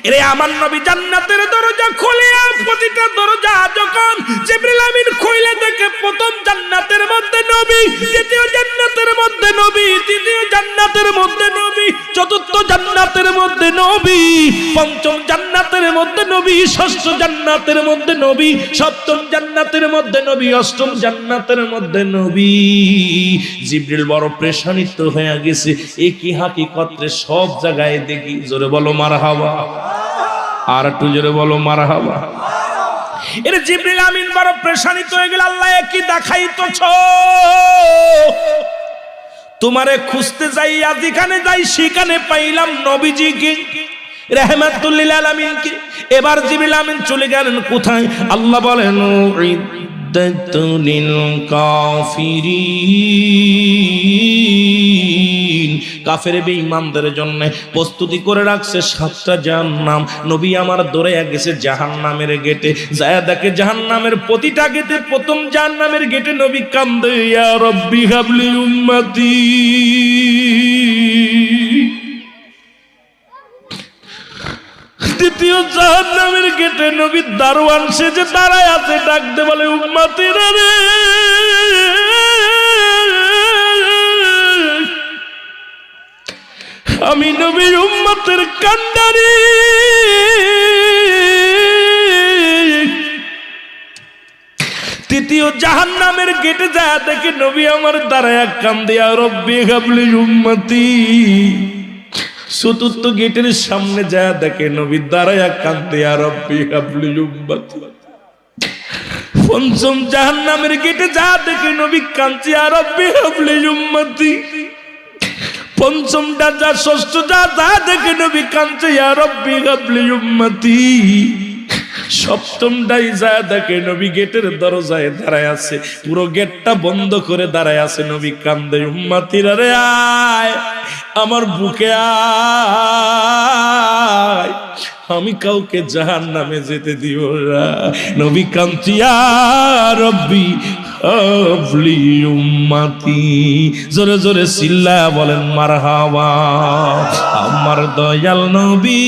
এরে আমার নবী জান্নাতের দরজা খুলিয়া প্রতিটা দরজা যখন জিবরিল আমিন খুলে দেখে, প্রথম জান্নাতের মধ্যে নবী, দ্বিতীয় জান্নাতের মধ্যে নবী, তৃতীয় জান্নাতের মধ্যে নবী, চতুর্থ জান্নাতের মধ্যে নবী, পঞ্চম জান্নাতের মধ্যে নবী, ষষ্ঠ জান্নাতের মধ্যে নবী, সপ্তম জান্নাতের মধ্যে নবী, অষ্টম জান্নাতের মধ্যে নবী। জিবরিল বড় পেরেশানিত হয়ে গেছে, একই হাকিকতে সব জায়গায় দেখি। জোরে বলো মারহাবা, আর একটু জোরে বলো মারহাবা। এর জিবরিল আমিন বড় পেরেশানিত হয়ে গেল, আল্লাহ কি দেখাইতেছ? তোমারে খুঁজতে যাই, যেখানে যাই সেখানে পাইলাম নবীজিকে, রাহমাতুল লিল আলামিনকে। এবার জিবরিল আমিন চলে গেলেন কোথায়? আল্লাহ বলেন উইদ্দাতুল কাফিরিন, কাফের বেঈমানদের জন্য প্রস্তুতি করে রাখছে 7টা জাহান্নাম। নবী আমার দৌড়ে গেছে জাহান্নামের গেটে, যায় দেখে জাহান্নামের প্রতিটা গেটে, প্রথম জাহান্নামের গেটে নবী কান্দে, ইয়া রাব্বি হাবলি উম্মতি। দ্বিতীয় জাহান্নামের গেটে নবী দারোয়ান সেজে দাঁড়ায় আছে, ডাকতে বলে উম্মতিরা রে, আমি নবীর উম্মতের কান্ডারি। তৃতীয় জাহান্নামের গেটে যায় দেখে নবী আমার দাঁড়ায় কান্দে, ইয়া রাব্বি হাবলি উম্মতি। চতুর্থ গেটের সামনে যায় দেখে নবী দাঁড়ায় কান্দে, ইয়া রাব্বি হাবলি উম্মতি। পঞ্চম জাহান্নামের গেটে যায় দেখে নবী কান্দে, ইয়া রাব্বি হাবলি উম্মতি। পঞ্চমটা যা, ষষ্ঠটা যা দেখে নবী কান্দে, ইয়া রাব্বি হাবলি উম্মতি। সপ্তমটাই যা দেখে নবী গেটের দরজায় দাঁড়ায় আছে, পুরো গেটটা বন্ধ করে দাঁড়ায় আছে, নবী কান্দে, উম্মতিরা রে আয় আমার বুকে আয়, আমি কাউকে জাহান্নামে যেতে দিব না। নবী কান্দে, ইয়া রাব্বি হাবলি উম্মতি। জোরে জোরে চিল্লায়া বলেন মারহাবা। আমার দয়াল নবী